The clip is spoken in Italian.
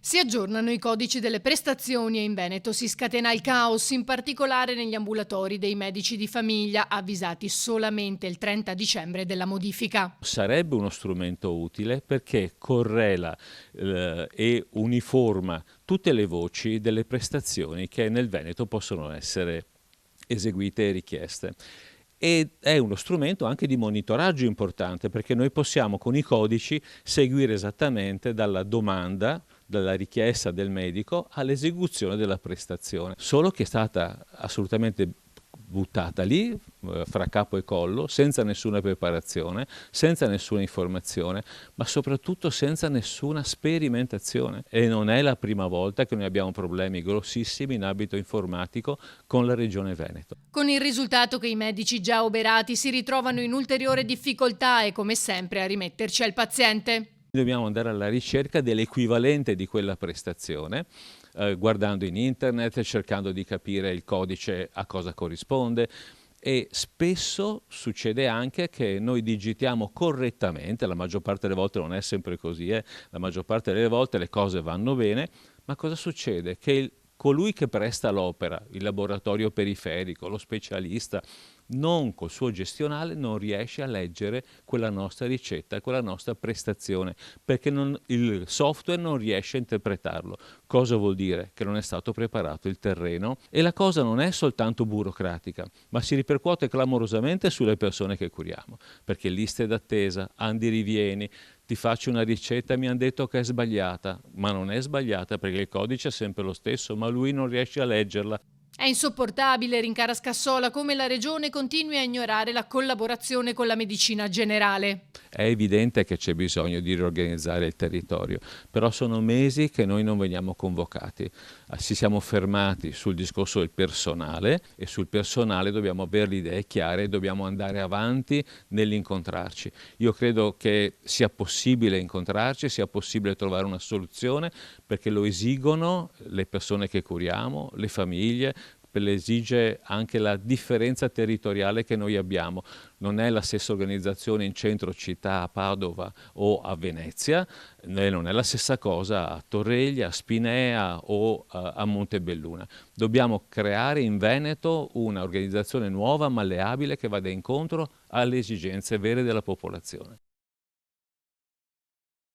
Si aggiornano i codici delle prestazioni e in Veneto si scatena il caos, in particolare negli ambulatori dei medici di famiglia, avvisati solamente il 30 dicembre della modifica. Sarebbe uno strumento utile perché correla e uniforma tutte le voci delle prestazioni che nel Veneto possono essere eseguite e richieste. Ed è uno strumento anche di monitoraggio importante perché noi possiamo con i codici seguire esattamente dalla domanda, dalla richiesta del medico all'esecuzione della prestazione, solo che è stata assolutamente buttata lì fra capo e collo, senza nessuna preparazione, senza nessuna informazione, ma soprattutto senza nessuna sperimentazione. E non è la prima volta che noi abbiamo problemi grossissimi in ambito informatico con la Regione Veneto. Con il risultato che i medici già oberati si ritrovano in ulteriore difficoltà e, come sempre, a rimetterci al paziente. Dobbiamo andare alla ricerca dell'equivalente di quella prestazione, guardando in internet, cercando di capire il codice a cosa corrisponde. E spesso succede anche che noi digitiamo correttamente, la maggior parte delle volte non è sempre così, la maggior parte delle volte le cose vanno bene, ma cosa succede? Che colui che presta l'opera, il laboratorio periferico, lo specialista, non col suo gestionale non riesce a leggere quella nostra ricetta, quella nostra prestazione, perché il software non riesce a interpretarlo. Cosa vuol dire? Che non è stato preparato il terreno e la cosa non è soltanto burocratica, ma si ripercuote clamorosamente sulle persone che curiamo, perché liste d'attesa, andi rivieni, ti faccio una ricetta, mi hanno detto che è sbagliata, ma non è sbagliata perché il codice è sempre lo stesso, ma lui non riesce a leggerla. È insopportabile, rincara Scassola, come la Regione continui a ignorare la collaborazione con la medicina generale. È evidente che c'è bisogno di riorganizzare il territorio, però sono mesi che noi non veniamo convocati. Ci siamo fermati sul discorso del personale e sul personale dobbiamo avere le idee chiare e dobbiamo andare avanti nell'incontrarci. Io credo che sia possibile incontrarci, sia possibile trovare una soluzione perché lo esigono le persone che curiamo, le famiglie, le esige anche la differenza territoriale che noi abbiamo. Non è la stessa organizzazione in centro città a Padova o a Venezia, non è la stessa cosa a Torreglia, a Spinea o a Montebelluna. Dobbiamo creare in Veneto un'organizzazione nuova, malleabile, che vada incontro alle esigenze vere della popolazione.